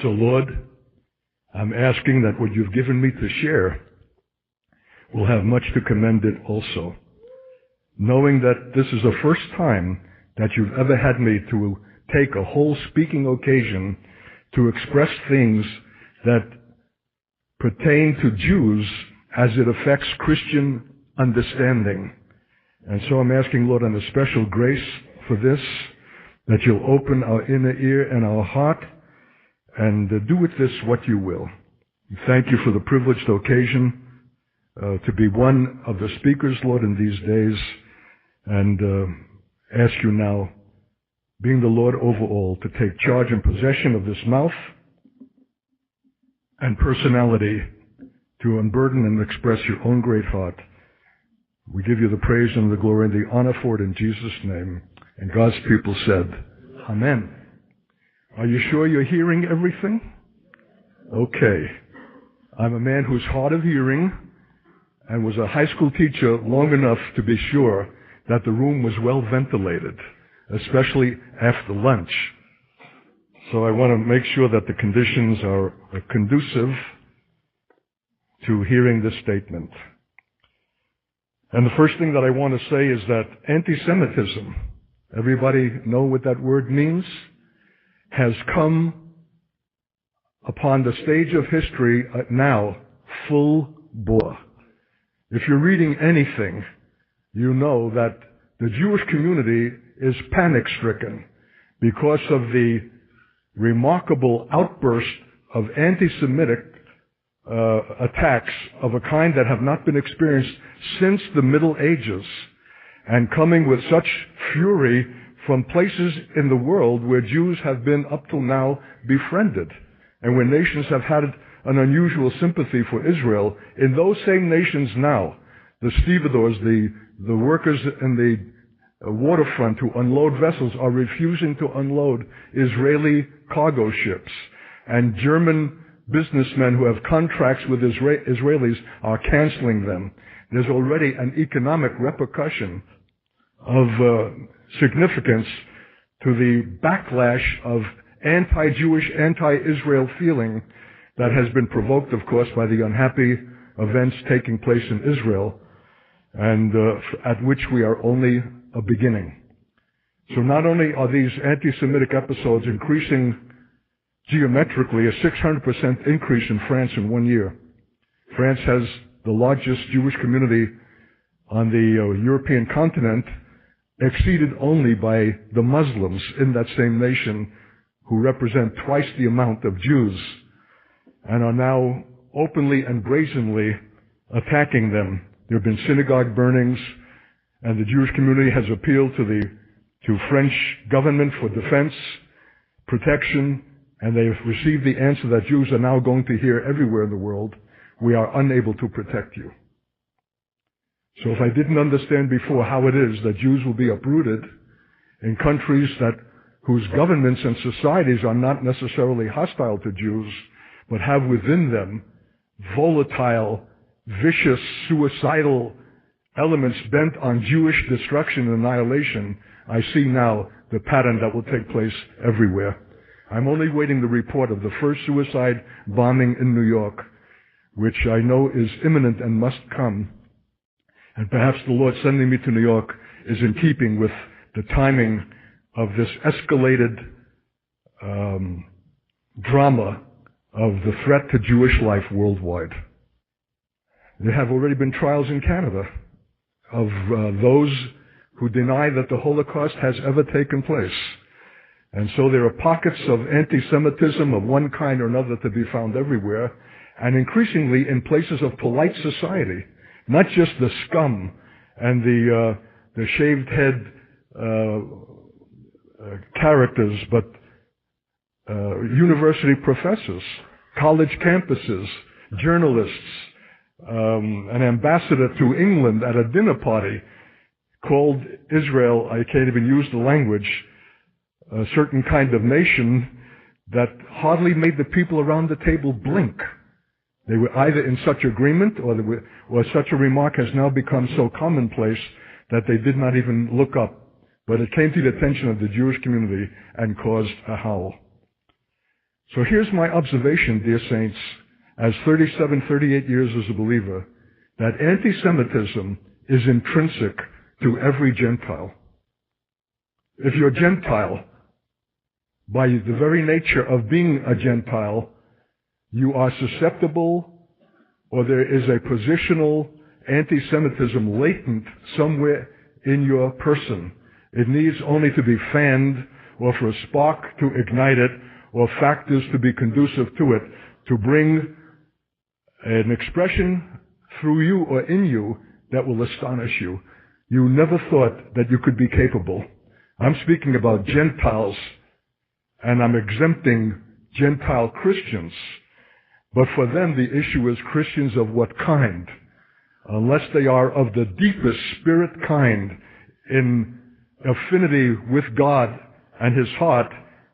So, Lord, I'm asking that what you've given me to share will have much to commend it also, knowing that this is the first time that you've ever had me to take a whole speaking occasion to express things that pertain to Jews as it affects Christian understanding. And so I'm asking, Lord, on a special grace for this, that you'll open our inner ear and our heart and do with this what you will. Thank you for the privileged occasion to be one of the speakers, Lord, in these days, and ask you now, being the Lord over all, to take charge and possession of this mouth and personality to unburden and express your own great heart. We give you the praise and the glory and the honor for it in Jesus' name. And God's people said, Amen. Are you sure you're hearing everything? Okay. I'm a man who's hard of hearing and was a high school teacher long enough to be sure that the room was well ventilated, especially after lunch. So I want to make sure that the conditions are conducive to hearing this statement. And the first thing that I want to say is that anti-Semitism, everybody know what that word means, has come upon the stage of history now full bore. If you're reading anything, you know that the Jewish community is panic-stricken because of the remarkable outburst of anti-Semitic attacks of a kind that have not been experienced since the Middle Ages, and coming with such fury from places in the world where Jews have been up till now befriended, and where nations have had an unusual sympathy for Israel. In those same nations now, the stevedores, the workers in the waterfront who unload vessels are refusing to unload Israeli cargo ships, and German businessmen who have contracts with Israelis are canceling them. There's already an economic repercussion of significance to the backlash of anti-Jewish, anti-Israel feeling that has been provoked, of course, by the unhappy events taking place in Israel, and at which we are only a beginning. So not only are these anti-Semitic episodes increasing geometrically, a 600% increase in France in 1 year. France has the largest Jewish community on the European continent, exceeded only by the Muslims in that same nation, who represent twice the amount of Jews, and are now openly and brazenly attacking them. There have been synagogue burnings, and the Jewish community has appealed to French government for defense, protection, and they have received the answer that Jews are now going to hear everywhere in the world: we are unable to protect you. So if I didn't understand before how it is that Jews will be uprooted in countries whose governments and societies are not necessarily hostile to Jews, but have within them volatile, vicious, suicidal elements bent on Jewish destruction and annihilation, I see now the pattern that will take place everywhere. I'm only waiting the report of the first suicide bombing in New York, which I know is imminent and must come. And perhaps the Lord sending me to New York is in keeping with the timing of this escalated drama of the threat to Jewish life worldwide. There have already been trials in Canada of those who deny that the Holocaust has ever taken place. And so there are pockets of anti-Semitism of one kind or another to be found everywhere, and increasingly in places of polite society, not just the scum and the shaved head characters, but university professors, college campuses, journalists, an ambassador to England at a dinner party called Israel, I can't even use the language, a certain kind of nation that hardly made the people around the table blink. They were either in such agreement or such a remark has now become so commonplace that they did not even look up. But it came to the attention of the Jewish community and caused a howl. So here's my observation, dear saints, as 37, 38 years as a believer, that anti-Semitism is intrinsic to every Gentile. If you're Gentile, by the very nature of being a Gentile, you are susceptible, or there is a positional anti-Semitism latent somewhere in your person. It needs only to be fanned, or for a spark to ignite it, or factors to be conducive to it, to bring an expression through you or in you that will astonish you. You never thought that you could be capable. I'm speaking about Gentiles, and I'm exempting Gentile Christians. But for them, the issue is Christians of what kind? Unless they are of the deepest spirit kind, in affinity with God and His heart,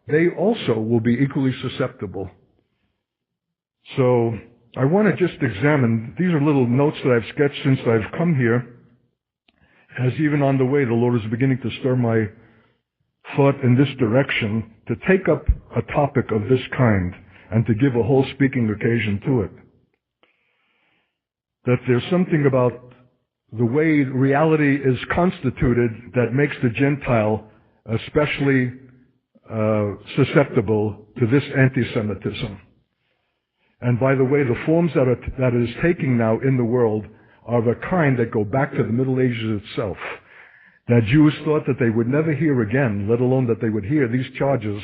they also will be equally susceptible. So I want to just examine, these are little notes that I've sketched since I've come here, as even on the way the Lord is beginning to stir my thought in this direction, to take up a topic of this kind and to give a whole speaking occasion to it. That there's something about the way reality is constituted that makes the Gentile especially susceptible to this anti-Semitism. And by the way, the forms that it is taking now in the world are the kind that go back to the Middle Ages itself. That Jews thought that they would never hear again, let alone that they would hear these charges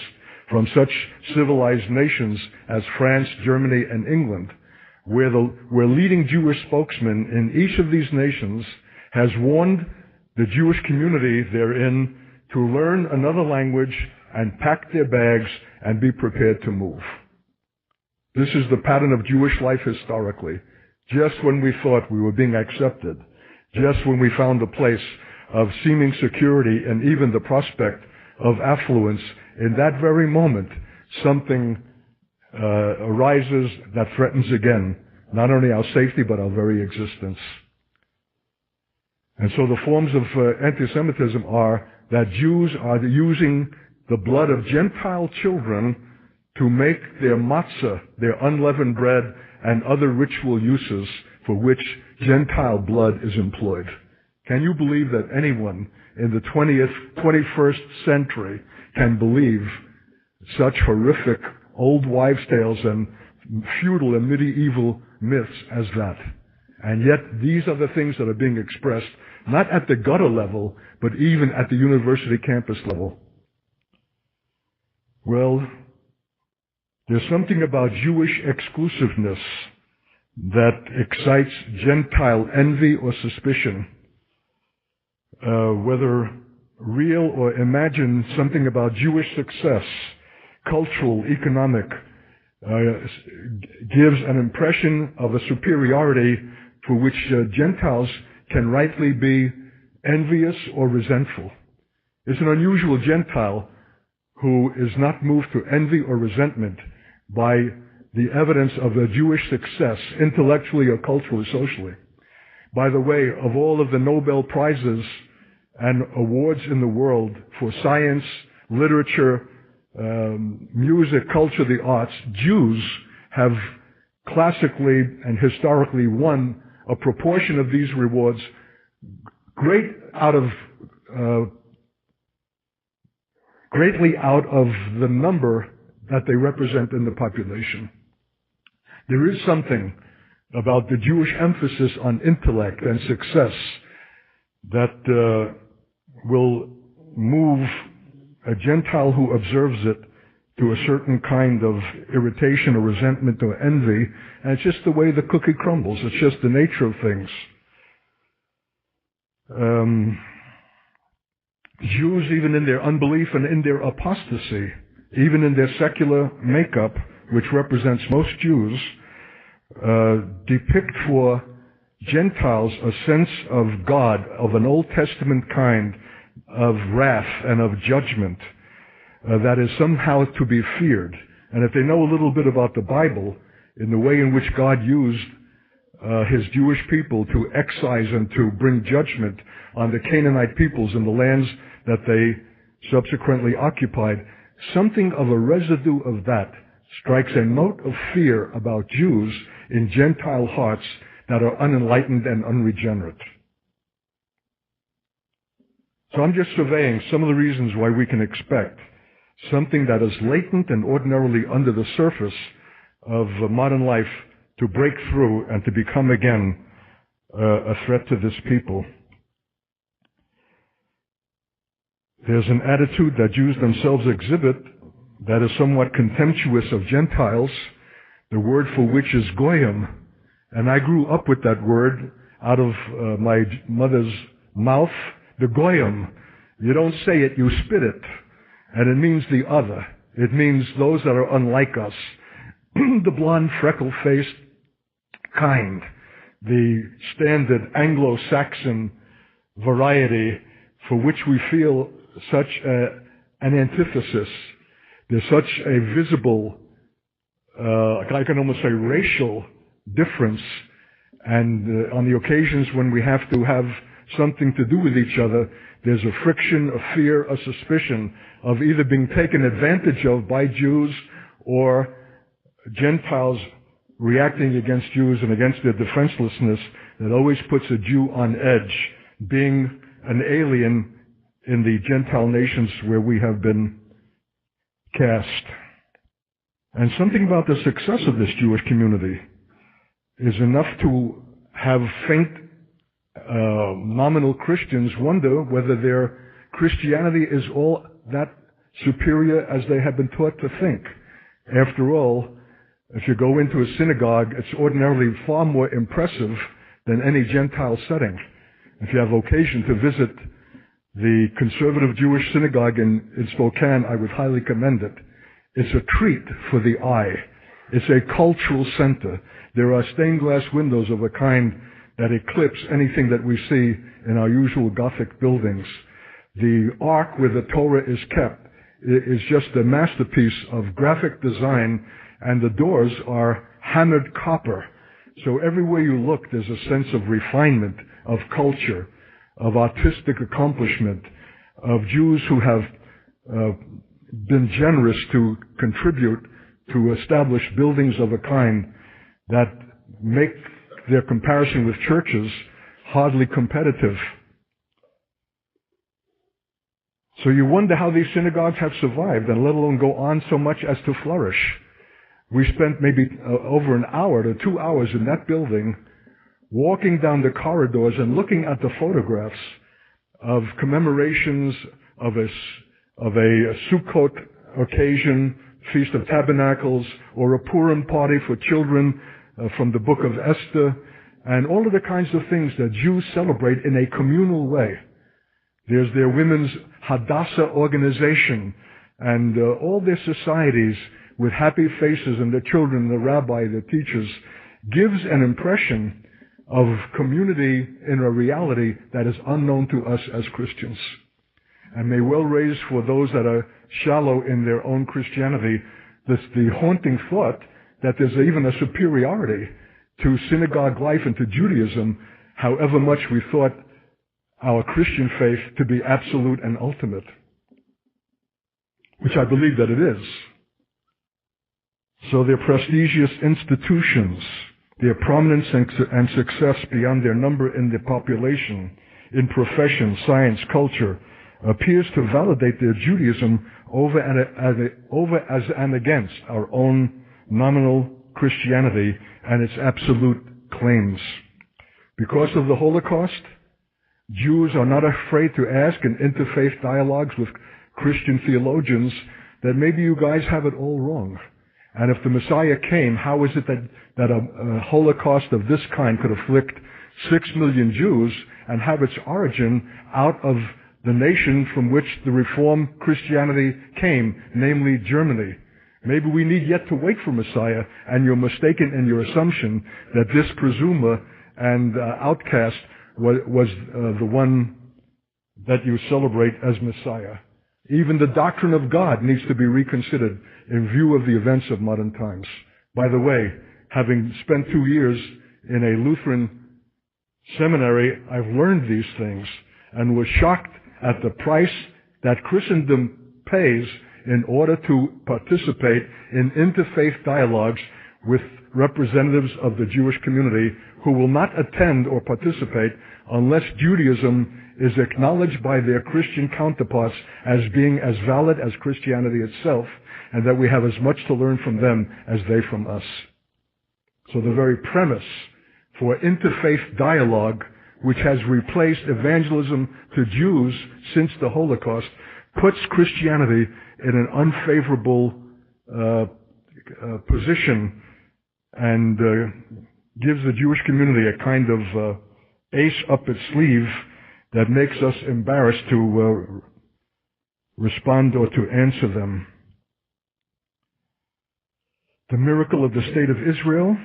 from such civilized nations as France, Germany, and England, where leading Jewish spokesmen in each of these nations has warned the Jewish community therein to learn another language and pack their bags and be prepared to move. This is the pattern of Jewish life historically. Just when we thought we were being accepted, just when we found a place of seeming security and even the prospect of affluence, in that very moment, something arises that threatens again, not only our safety, but our very existence. And so the forms of anti-Semitism are that Jews are using the blood of Gentile children to make their matzah, their unleavened bread, and other ritual uses for which Gentile blood is employed. Can you believe that anyone in the 21st century can believe such horrific old wives' tales and feudal and medieval myths as that? And yet these are the things that are being expressed, not at the gutter level, but even at the university campus level. Well, there's something about Jewish exclusiveness that excites Gentile envy or suspicion. Whether real or imagined, something about Jewish success, cultural, economic, gives an impression of a superiority for which Gentiles can rightly be envious or resentful. It's an unusual Gentile who is not moved to envy or resentment by the evidence of a Jewish success, intellectually or culturally, socially. By the way, of all of the Nobel Prizes and awards in the world for science, literature, music, culture, the arts, Jews have classically and historically won a proportion of these rewards greatly out of the number that they represent in the population. There is something about the Jewish emphasis on intellect and success that will move a Gentile who observes it to a certain kind of irritation or resentment or envy, and it's just the way the cookie crumbles. It's just the nature of things. Jews, even in their unbelief and in their apostasy, even in their secular makeup, which represents most Jews, depict for Gentiles a sense of God, of an Old Testament kind of wrath and of judgment that is somehow to be feared. And if they know a little bit about the Bible, in the way in which God used His Jewish people to excise and to bring judgment on the Canaanite peoples in the lands that they subsequently occupied, something of a residue of that strikes a note of fear about Jews in Gentile hearts that are unenlightened and unregenerate. So I'm just surveying some of the reasons why we can expect something that is latent and ordinarily under the surface of modern life to break through and to become again a threat to this people. There's an attitude that Jews themselves exhibit that is somewhat contemptuous of Gentiles, the word for which is goyim. And I grew up with that word out of my mother's mouth, the goyim. You don't say it, you spit it. And it means the other. It means those that are unlike us. The blonde, freckle-faced kind. The standard Anglo-Saxon variety for which we feel such an antithesis. There's such a visible, I can almost say racial difference. And on the occasions when we have to have something to do with each other, there's a friction, a fear, a suspicion of either being taken advantage of by Jews or Gentiles reacting against Jews and against their defenselessness that always puts a Jew on edge, being an alien in the Gentile nations where we have been cast. And something about the success of this Jewish community is enough to have faint nominal Christians wonder whether their Christianity is all that superior as they have been taught to think. After all, if you go into a synagogue, it's ordinarily far more impressive than any Gentile setting. If you have occasion to visit the conservative Jewish synagogue in Spokane, I would highly commend it. It's a treat for the eye. It's a cultural center. There are stained glass windows of a kind that eclipse anything that we see in our usual Gothic buildings. The ark where the Torah is kept is just a masterpiece of graphic design, and the doors are hammered copper. So everywhere you look, there's a sense of refinement, of culture, of artistic accomplishment, of Jews who have been generous to contribute to establish buildings of a kind that make their comparison with churches hardly competitive. So you wonder how these synagogues have survived, and let alone go on so much as to flourish. We spent maybe over an hour to 2 hours in that building, walking down the corridors and looking at the photographs of commemorations of a Sukkot occasion, Feast of Tabernacles, or a Purim party for children from the book of Esther, and all of the kinds of things that Jews celebrate in a communal way. There's their women's Hadassah organization, and all their societies with happy faces, and the children, the rabbi, the teachers, gives an impression of community in a reality that is unknown to us as Christians. And may well raise for those that are shallow in their own Christianity the haunting thought that there's even a superiority to synagogue life and to Judaism, however much we thought our Christian faith to be absolute and ultimate, which I believe that it is. So their prestigious institutions, their prominence and success beyond their number in the population, in profession, science, culture, appears to validate their Judaism over as and against our own nominal Christianity and its absolute claims. Because of the Holocaust, Jews are not afraid to ask in interfaith dialogues with Christian theologians that maybe you guys have it all wrong. And if the Messiah came, how is it that a Holocaust of this kind could afflict 6 million Jews and have its origin out of the nation from which the Reformed Christianity came, namely Germany? Maybe we need yet to wait for Messiah, and you're mistaken in your assumption that this presumer and outcast was the one that you celebrate as Messiah. Even the doctrine of God needs to be reconsidered in view of the events of modern times. By the way, having spent 2 years in a Lutheran seminary, I've learned these things and was shocked at the price that Christendom pays in order to participate in interfaith dialogues with representatives of the Jewish community who will not attend or participate unless Judaism is acknowledged by their Christian counterparts as being as valid as Christianity itself, and that we have as much to learn from them as they from us. So the very premise for interfaith dialogue, which has replaced evangelism to Jews since the Holocaust, puts Christianity in an unfavorable position and gives the Jewish community a kind of ace up its sleeve that makes us embarrassed to respond or to answer them. The miracle of the state of Israel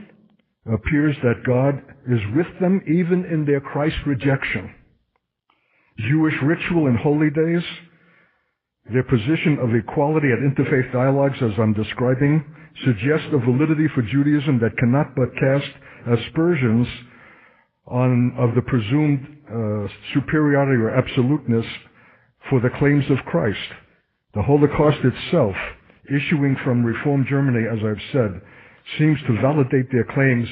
appears that God is with them even in their Christ rejection. Jewish ritual and holy days, their position of equality at interfaith dialogues, as I'm describing, suggest a validity for Judaism that cannot but cast aspersions of the presumed superiority or absoluteness for the claims of Christ. The Holocaust itself, issuing from Reform Germany, as I've said, seems to validate their claims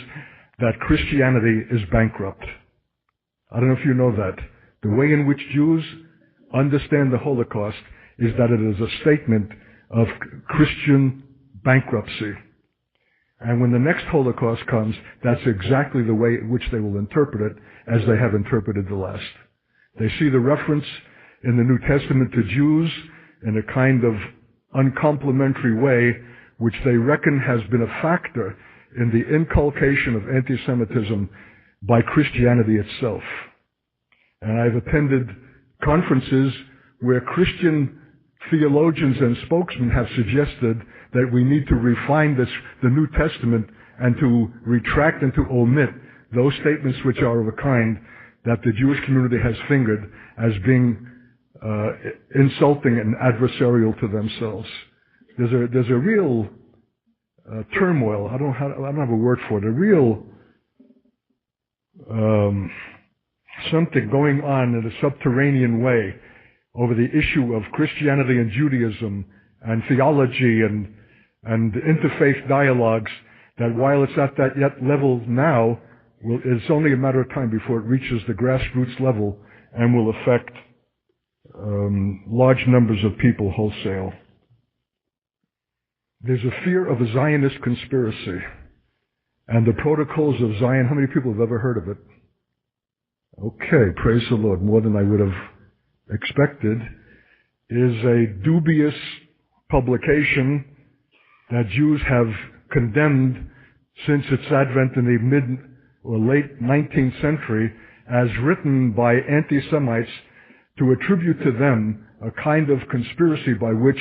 that Christianity is bankrupt. I don't know if you know that. The way in which Jews understand the Holocaust is that it is a statement of Christian bankruptcy. And when the next Holocaust comes, that's exactly the way in which they will interpret it, as they have interpreted the last. They see the reference in the New Testament to Jews in a kind of uncomplimentary way, which they reckon has been a factor in the inculcation of anti-Semitism by Christianity itself. And I've attended conferences where Christian theologians and spokesmen have suggested that we need to refine the New Testament and to retract and to omit those statements which are of a kind that the Jewish community has fingered as being insulting and adversarial to themselves. There's a real turmoil. I don't have a word for it. A real something going on in a subterranean way over the issue of Christianity and Judaism and theology and interfaith dialogues, that while it's at that level now, it's only a matter of time before it reaches the grassroots level and will affect large numbers of people wholesale. There's a fear of a Zionist conspiracy and the protocols of Zion. How many people have ever heard of it? Okay, praise the Lord. More than I would have expected. Is a dubious publication that Jews have condemned since its advent in the mid or late 19th century, as written by anti-Semites to attribute to them a kind of conspiracy by which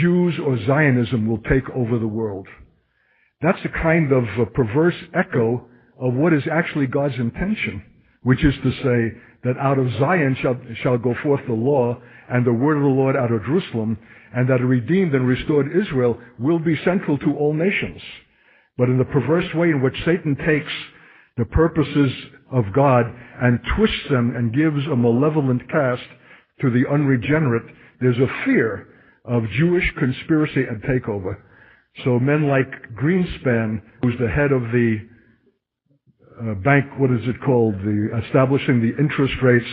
Jews or Zionism will take over the world. That's a kind of a perverse echo of what is actually God's intention, which is to say that out of Zion shall go forth the law and the word of the Lord out of Jerusalem, and that a redeemed and restored Israel will be central to all nations. But in the perverse way in which Satan takes the purposes of God and twists them and gives a malevolent cast to the unregenerate, there's a fear of Jewish conspiracy and takeover. So men like Greenspan, who's the head of the bank, what is it called, the establishing the interest rates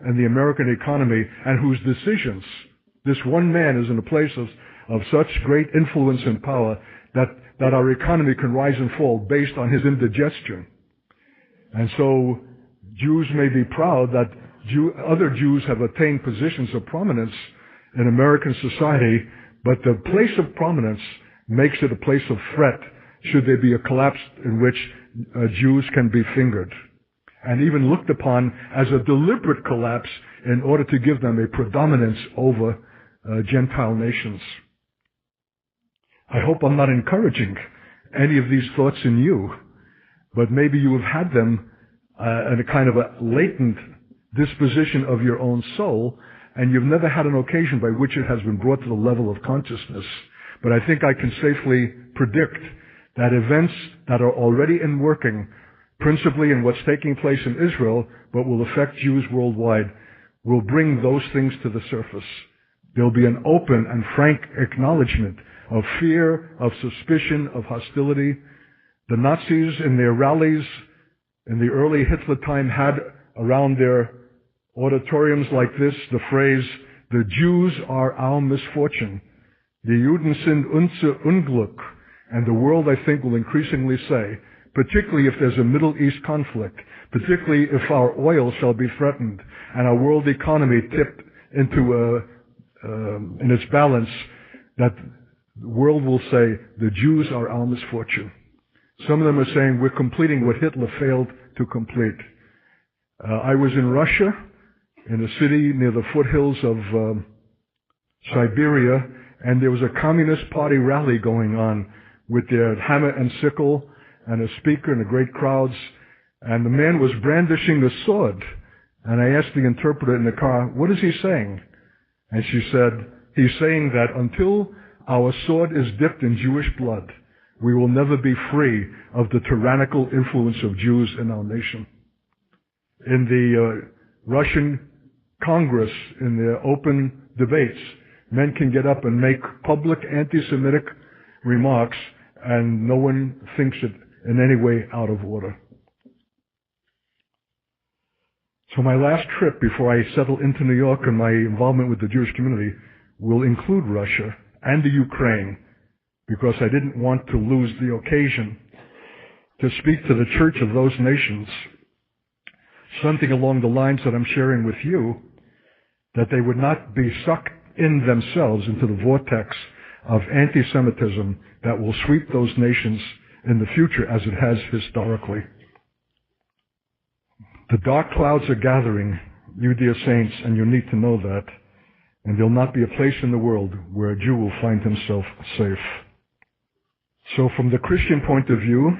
and the American economy, and whose decisions, this one man is in a place of such great influence and power that our economy can rise and fall based on his indigestion. And so Jews may be proud that other Jews have attained positions of prominence in American society, but the place of prominence makes it a place of threat should there be a collapse in which Jews can be fingered, and even looked upon as a deliberate collapse in order to give them a predominance over Gentile nations. I hope I'm not encouraging any of these thoughts in you, but maybe you have had them in a kind of a latent disposition of your own soul, and you've never had an occasion by which it has been brought to the level of consciousness. But I think I can safely predict that events that are already in working, principally in what's taking place in Israel, but will affect Jews worldwide, will bring those things to the surface. There'll be an open and frank acknowledgement of fear, of suspicion, of hostility. The Nazis in their rallies in the early Hitler time had around their auditoriums like this the phrase, "The Jews are our misfortune." Die Juden sind unser Unglück. And the world, I think, will increasingly say, particularly if there's a Middle East conflict, particularly if our oil shall be threatened and our world economy tipped into in its balance, that the world will say, the Jews are our misfortune. Some of them are saying we're completing what Hitler failed to complete. I was in Russia, in a city near the foothills of Siberia, and there was a Communist Party rally going on with their hammer and sickle and a speaker and a great crowds, and the man was brandishing a sword. And I asked the interpreter in the car, what is he saying? And she said, he's saying that until our sword is dipped in Jewish blood, we will never be free of the tyrannical influence of Jews in our nation. In the Russian Congress, in the open debates, men can get up and make public anti-Semitic remarks, and no one thinks it in any way out of order. So my last trip before I settle into New York and my involvement with the Jewish community will include Russia and the Ukraine, because I didn't want to lose the occasion to speak to the church of those nations, something along the lines that I'm sharing with you, that they would not be sucked in themselves into the vortex of anti-Semitism that will sweep those nations in the future as it has historically. The dark clouds are gathering, you dear saints, and you need to know that. And there'll not be a place in the world where a Jew will find himself safe. So from the Christian point of view,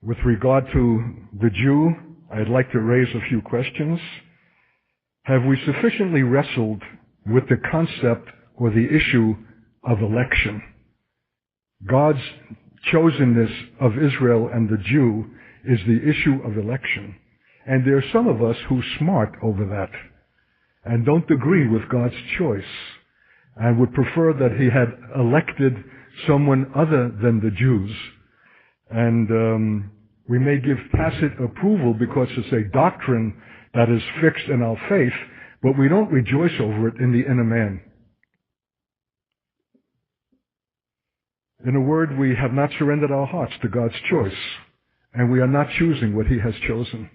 with regard to the Jew, I'd like to raise a few questions. Have we sufficiently wrestled with the concept or the issue of election? God's chosenness of Israel and the Jew is the issue of election. And there are some of us who smart over that and don't agree with God's choice and would prefer that he had elected someone other than the Jews. And we may give tacit approval because it's a doctrine that is fixed in our faith, but we don't rejoice over it in the inner man. In a word, we have not surrendered our hearts to God's choice, and we are not choosing what he has chosen,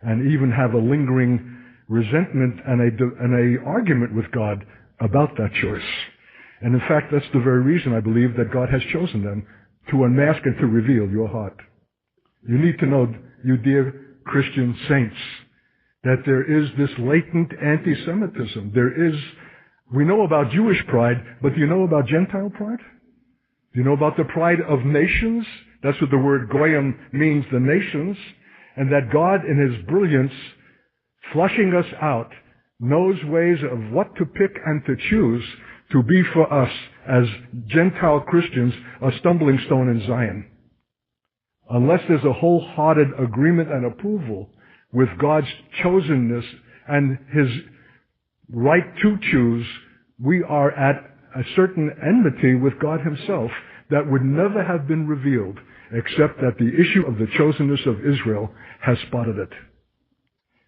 and even have a lingering resentment and a argument with God about that choice. And in fact, that's the very reason I believe that God has chosen them, to unmask and to reveal your heart. You need to know, you dear Christian saints, that there is this latent anti-Semitism. We know about Jewish pride, but do you know about Gentile pride? Do you know about the pride of nations? That's what the word goyim means, the nations. And that God, in his brilliance, flushing us out, knows ways of what to pick and to choose to be for us as Gentile Christians a stumbling stone in Zion. Unless there's a wholehearted agreement and approval with God's chosenness and his right to choose, we are at a certain enmity with God himself that would never have been revealed except that the issue of the chosenness of Israel has spotted it.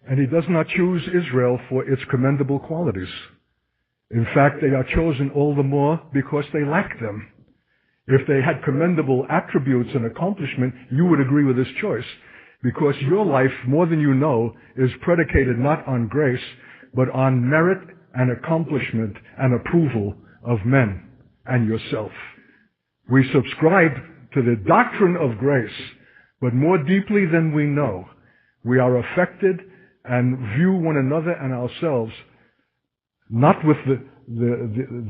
And he does not choose Israel for its commendable qualities. In fact, they are chosen all the more because they lack them. If they had commendable attributes and accomplishment, you would agree with this choice, because your life, more than you know, is predicated not on grace, but on merit and accomplishment and approval of men and yourself. We subscribe to the doctrine of grace, but more deeply than we know, we are affected and view one another and ourselves not with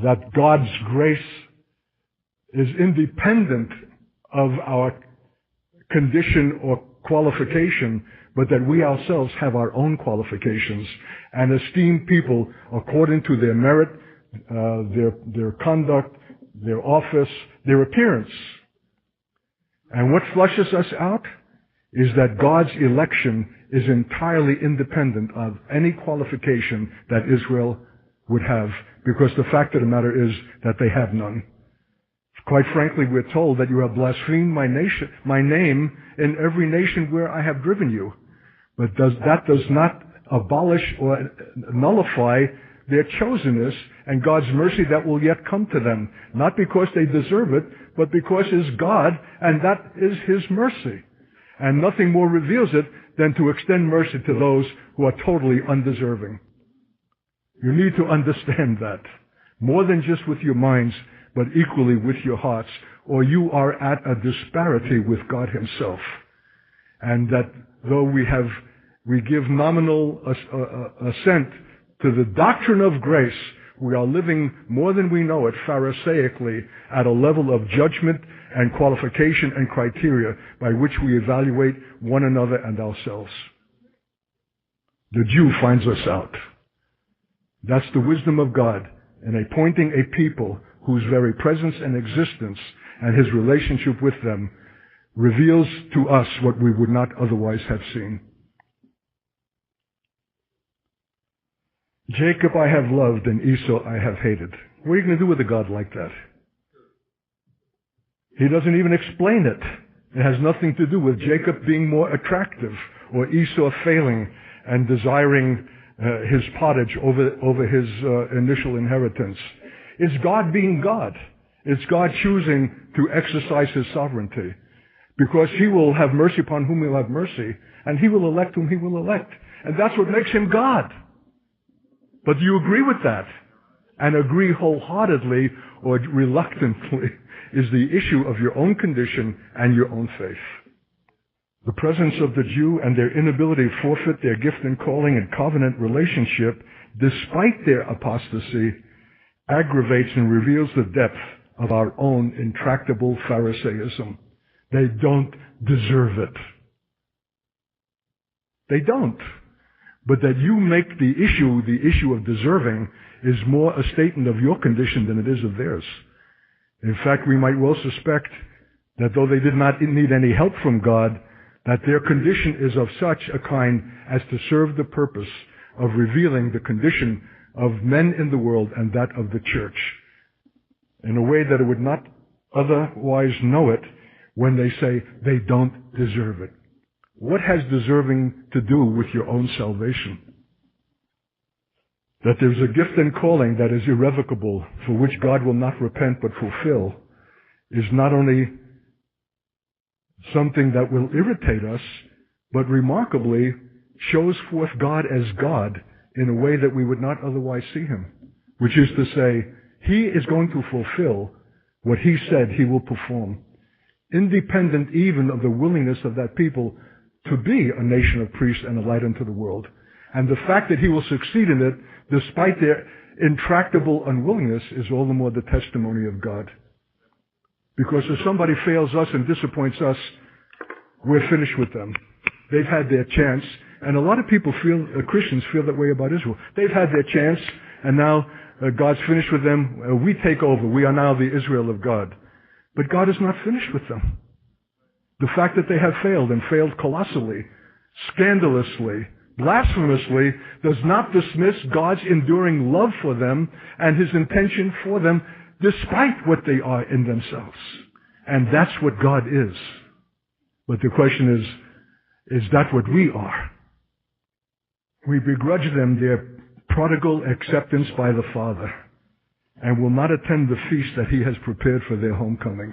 that God's grace is independent of our condition or qualification, but that we ourselves have our own qualifications and esteem people according to their merit, their conduct, their office, their appearance. And what flushes us out is that God's election is entirely independent of any qualification that Israel would have, because the fact of the matter is that they have none. Quite frankly, we're told that you have blasphemed my name in every nation where I have driven you. But that does not abolish or nullify their chosenness and God's mercy that will yet come to them. Not because they deserve it, but because it's God, and that is His mercy. And nothing more reveals it than to extend mercy to those who are totally undeserving. You need to understand that. More than just with your minds, but equally with your hearts, or you are at a disparity with God Himself. And that though we give nominal assent to the doctrine of grace, we are living more than we know it Pharisaically at a level of judgment and qualification and criteria by which we evaluate one another and ourselves. The Jew finds us out. That's the wisdom of God in appointing a people whose very presence and existence and His relationship with them reveals to us what we would not otherwise have seen. Jacob I have loved and Esau I have hated. What are you going to do with a God like that? He doesn't even explain it. It has nothing to do with Jacob being more attractive or Esau failing and desiring his pottage over his initial inheritance. It's God being God. It's God choosing to exercise His sovereignty. Because He will have mercy upon whom He will have mercy, and He will elect whom He will elect. And that's what makes Him God. But do you agree with that? And agree wholeheartedly or reluctantly is the issue of your own condition and your own faith. The presence of the Jew and their inability to forfeit their gift and calling and covenant relationship, despite their apostasy, aggravates and reveals the depth of our own intractable Pharisaism. They don't deserve it. They don't. But that you make the issue of deserving is more a statement of your condition than it is of theirs. In fact, we might well suspect that though they did not need any help from God, that their condition is of such a kind as to serve the purpose of revealing the condition of men in the world and that of the church in a way that it would not otherwise know it when they say they don't deserve it. What has deserving to do with your own salvation? That there's a gift and calling that is irrevocable, for which God will not repent but fulfill, is not only something that will irritate us, but remarkably shows forth God as God in a way that we would not otherwise see Him. Which is to say, He is going to fulfill what He said He will perform, independent even of the willingness of that people to be a nation of priests and a light unto the world. And the fact that He will succeed in it, despite their intractable unwillingness, is all the more the testimony of God. Because if somebody fails us and disappoints us, we're finished with them. They've had their chance. And a lot of people Christians feel that way about Israel. They've had their chance, and now God's finished with them. We take over. We are now the Israel of God. But God is not finished with them. The fact that they have failed, and failed colossally, scandalously, blasphemously, does not dismiss God's enduring love for them and His intention for them, despite what they are in themselves. And that's what God is. But the question is that what we are? We begrudge them their prodigal acceptance by the Father, and will not attend the feast that He has prepared for their homecoming.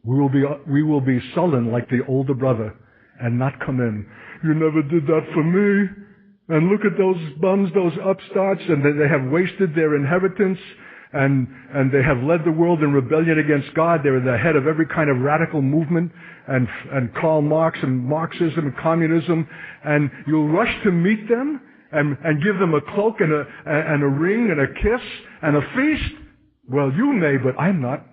We will be sullen like the older brother and not come in. You never did that for me. And look at those bums, those upstarts, and they have wasted their inheritance, and they have led the world in rebellion against God. They're the head of every kind of radical movement, and Karl Marx and Marxism and communism, and you'll rush to meet them and give them a cloak and a ring and a kiss and a feast. Well, you may, but I'm not.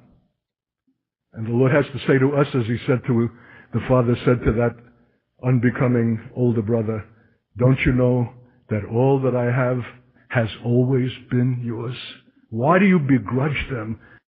And the Lord has to say to us, as He said to the Father said to that unbecoming older brother, don't you know that all that I have has always been yours? Why do you begrudge them